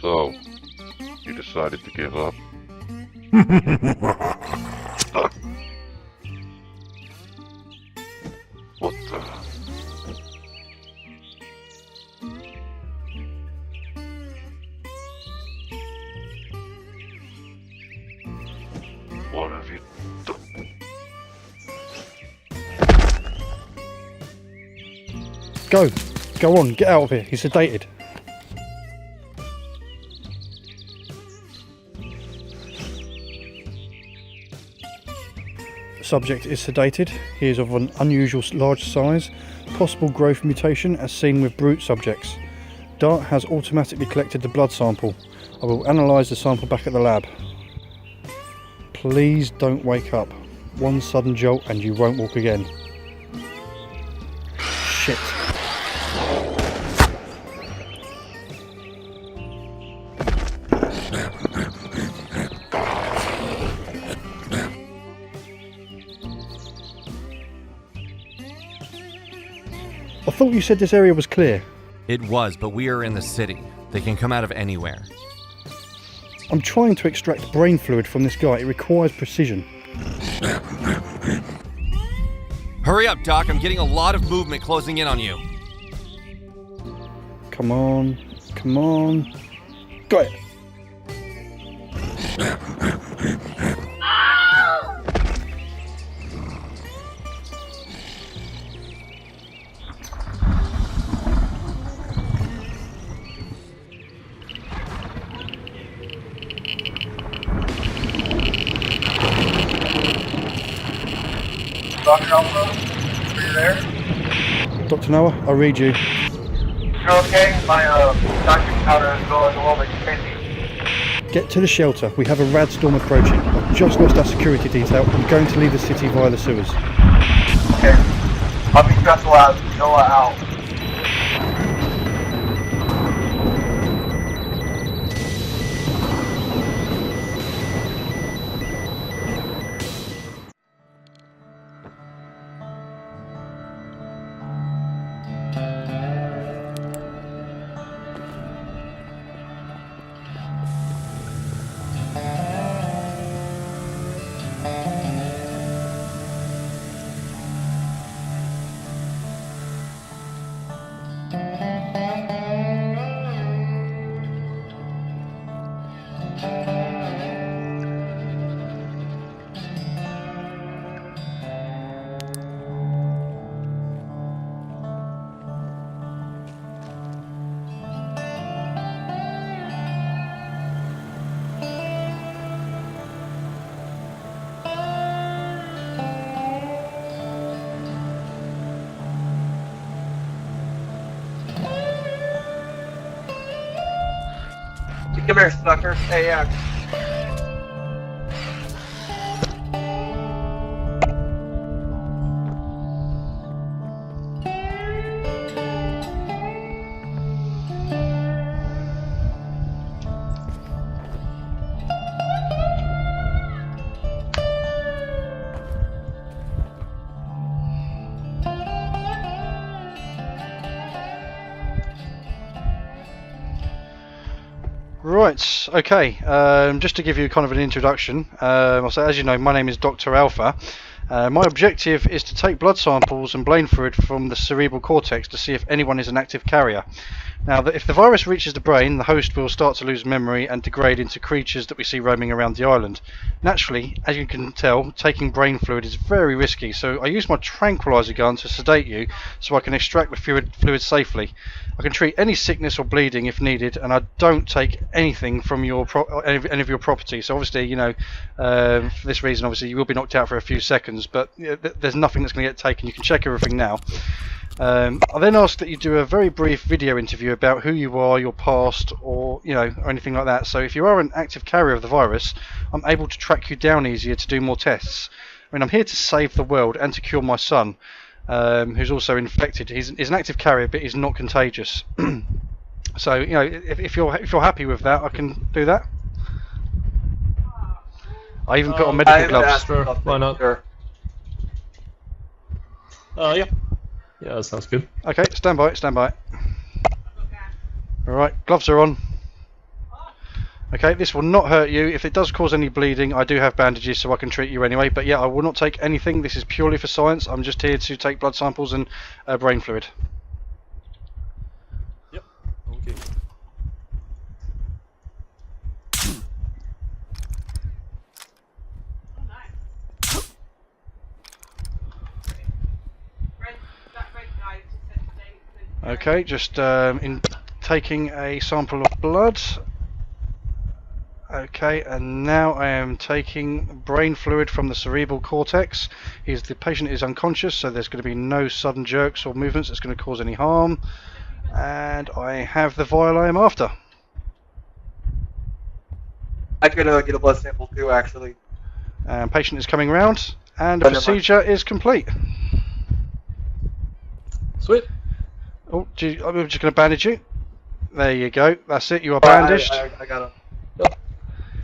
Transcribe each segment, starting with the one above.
So, you decided to give up. What the? What have you done? Go on, get out of here. He's sedated. Subject is sedated. He is of an unusual large size. Possible growth mutation as seen with brute subjects. Dart has automatically collected the blood sample. I will analyse the sample back at the lab. Please don't wake up. One sudden jolt and you won't walk again. Shit. I thought you said this area was clear. It was, but we are in the city. They can come out of anywhere. I'm trying to extract brain fluid from this guy. It requires precision. Hurry up, Doc. I'm getting a lot of movement closing in on you. Come on. Come on. Got it. Dr. Alpha, are you there? Dr. Noah, I read you. You're okay? My doctor powder is going a little bit crazy. Get to the shelter. We have a rad storm approaching. I've just lost our security detail. I'm going to leave the city via the sewers. Okay. I'll be stressful out. Noah out. Come here, sucker. Hey, yeah. Right, okay, just to give you kind of an introduction, I'll say, as you know, my name is Dr. Alpha. My objective is to take blood samples and brain fluid from the cerebral cortex to see if anyone is an active carrier. Now, if the virus reaches the brain, the host will start to lose memory and degrade into creatures that we see roaming around the island. Naturally, as you can tell, taking brain fluid is very risky, so I use my tranquilizer gun to sedate you so I can extract the fluid safely. I can treat any sickness or bleeding if needed, and I don't take anything from any of your property. So obviously, you know, for this reason, obviously you will be knocked out for a few seconds, but there's nothing that's going to get taken. You can check everything now. I then ask that you do a very brief video interview about who you are, your past, or or anything like that. So if you are an active carrier of the virus, I'm able to track you down easier to do more tests. I mean, I'm here to save the world and to cure my son, who's also infected. He's an active carrier, but he's not contagious. So if you're happy with that, I can do that. I even put on medical gloves. Sure, why not? Sure. Yeah. Yeah, that sounds good. Okay, stand by, stand by. Alright, gloves are on. Okay, this will not hurt you. If it does cause any bleeding, I do have bandages so I can treat you anyway. But yeah, I will not take anything. This is purely for science. I'm just here to take blood samples and brain fluid. Yep. Okay. Okay, just in taking a sample of blood. Okay, and now I am taking brain fluid from the cerebral cortex. The patient is unconscious, so there's going to be no sudden jerks or movements that's going to cause any harm. And I have the vial I am after. I could get a blood sample too, actually. Patient is coming round, and the procedure is complete. Sweet. Oh, I'm just going to bandage you. There you go. That's it. You are bandaged. I got him. Yep.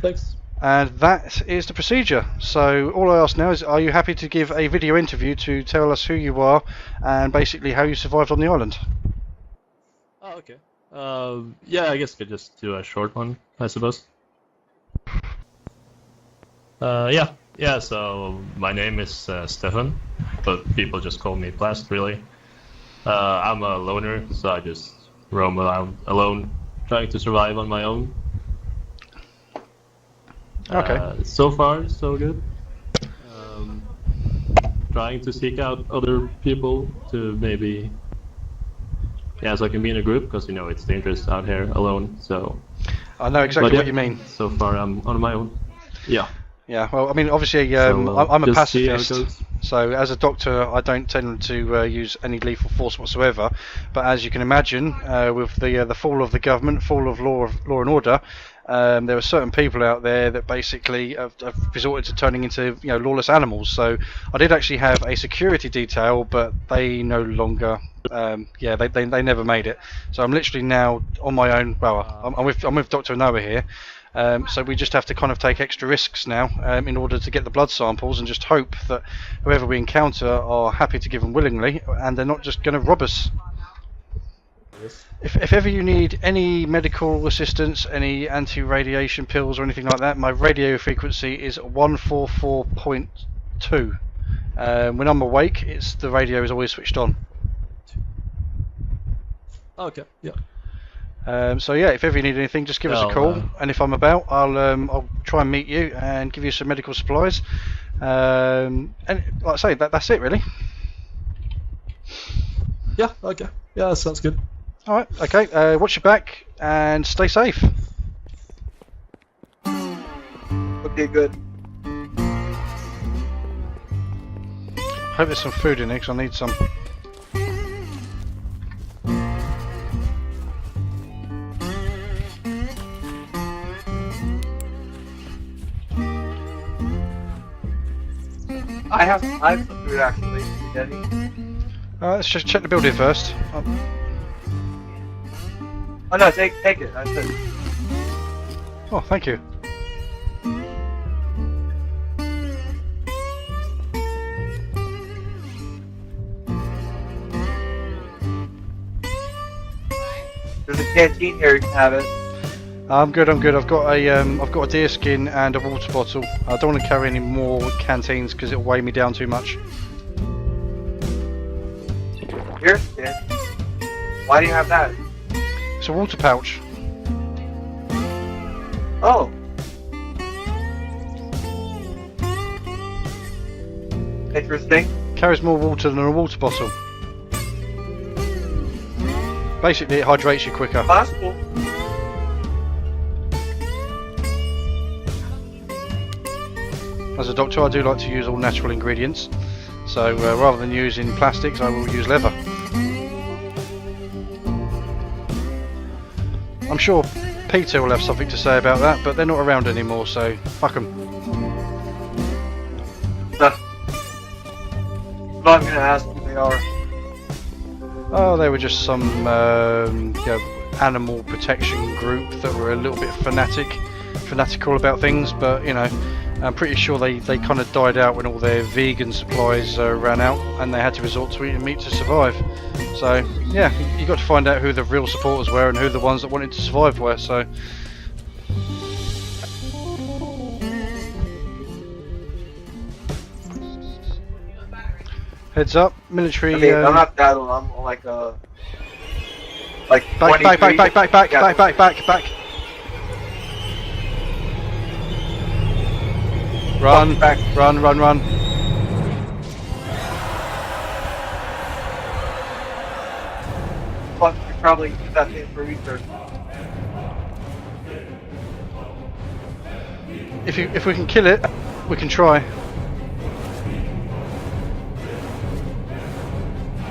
Thanks. And that is the procedure. So all I ask now is, are you happy to give a video interview to tell us who you are and basically how you survived on the island? Oh, okay. Yeah, I guess we could just do a short one, I suppose. Yeah, so my name is Stefan, but people just call me Blast, really. I'm a loner, so I just roam around alone, trying to survive on my own. Okay. So far, so good. Trying to seek out other people to maybe, so I can be in a group, because you know it's dangerous out here alone. So I know exactly what you mean. So far, I'm on my own. Yeah. Yeah. Well, I mean, obviously, I'm a pacifist. So as a doctor, I don't tend to use any lethal force whatsoever. But as you can imagine, with the fall of the government, fall of law and order, there are certain people out there that basically have resorted to turning into lawless animals. So I did actually have a security detail, but they no longer. They never made it. So I'm literally now on my own. Well, I'm with Dr. Noah here. So we just have to kind of take extra risks now in order to get the blood samples, and just hope that whoever we encounter are happy to give them willingly, and they're not just going to rob us. Yes. If ever you need any medical assistance, any anti-radiation pills or anything like that, my radio frequency is 144.2. When I'm awake, the radio is always switched on. Okay. Yeah. So yeah, if ever you need anything, just give us a call, and if I'm about, I'll try and meet you and give you some medical supplies. And like I say, that's it really. Yeah. Okay. Yeah, that sounds good. All right. Okay. Watch your back and stay safe. Okay, good. Hope there's some food in there, 'cause I need some. I have some food actually. Daddy. Let's just check the building first. Oh no, take it. That's it. Oh, thank you. There's a canteen here. You can have it. I'm good. I've got a deer skin and a water bottle. I don't want to carry any more canteens because it'll weigh me down too much. Deer skin? Why do you have that? It's a water pouch. Oh. Interesting. Carries more water than a water bottle. Basically, it hydrates you quicker. Possible. As a doctor, I do like to use all natural ingredients. So rather than using plastics, I will use leather. I'm sure Peter will have something to say about that, but they're not around anymore, so fuck them. I'm not gonna ask who they are. Oh, they were just some animal protection group that were a little bit fanatical about things, but I'm pretty sure they kind of died out when all their vegan supplies ran out, and they had to resort to eating meat to survive. So yeah, you got to find out who the real supporters were and who the ones that wanted to survive were. So Heads up, military. I mean, I'm not that old. I'm like back, 23. back. Run, Back. run. Plus, we probably use that thing for research. If we can kill it, we can try.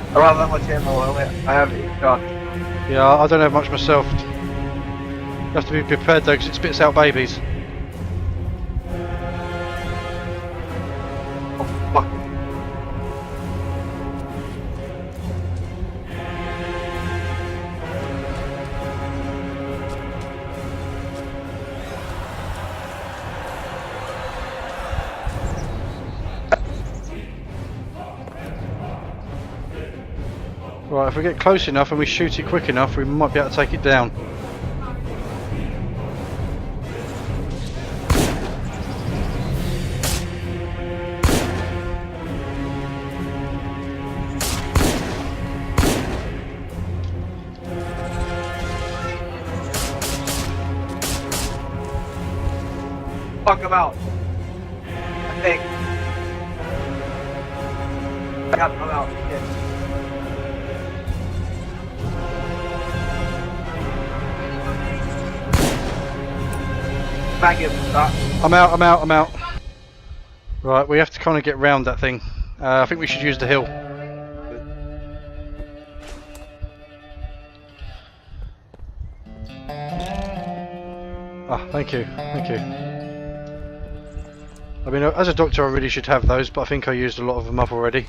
I don't have that much ammo. I have 8 shots. Yeah, I don't have much myself. You have to be prepared though, because it spits out babies. Oh, fuck. Right, if we get close enough and we shoot it quick enough, we might be able to take it down. Fuck him out. I think. I got him out. Shit. Back him. Stop. I'm out. Right, we have to kind of get round that thing. I think we should use the hill. Ah, thank you. I mean, as a doctor, I really should have those, but I think I used a lot of them up already.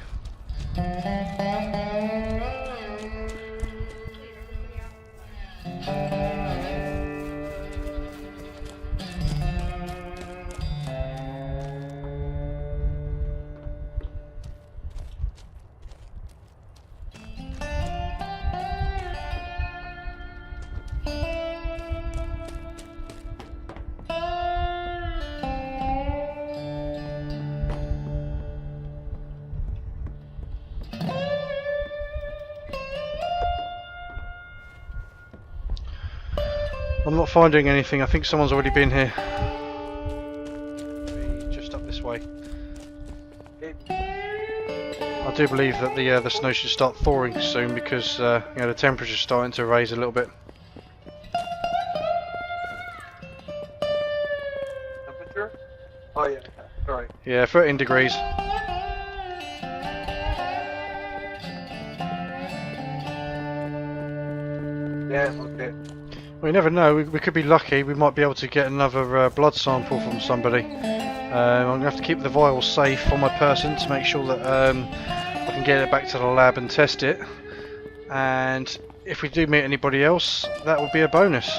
I'm not finding anything. I think someone's already been here. Maybe just up this way. I do believe that the snow should start thawing soon because you know, the temperature's starting to raise a little bit. Temperature? Oh yeah. Sorry. Yeah, 13 degrees. Yeah. Okay. Well, you never know. We could be lucky. We might be able to get another blood sample from somebody. I'm going to have to keep the vial safe on my person to make sure that I can get it back to the lab and test it. And if we do meet anybody else, that would be a bonus.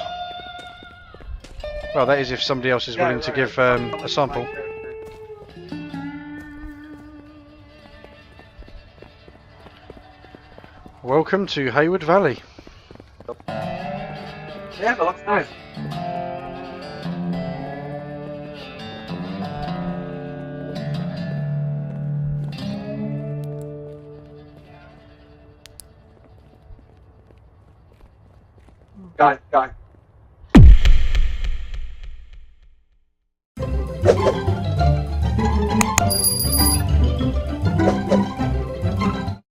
Well, that is if somebody else is willing to give a sample. Welcome to Hayward Valley. Yeah, that looks nice. Got it.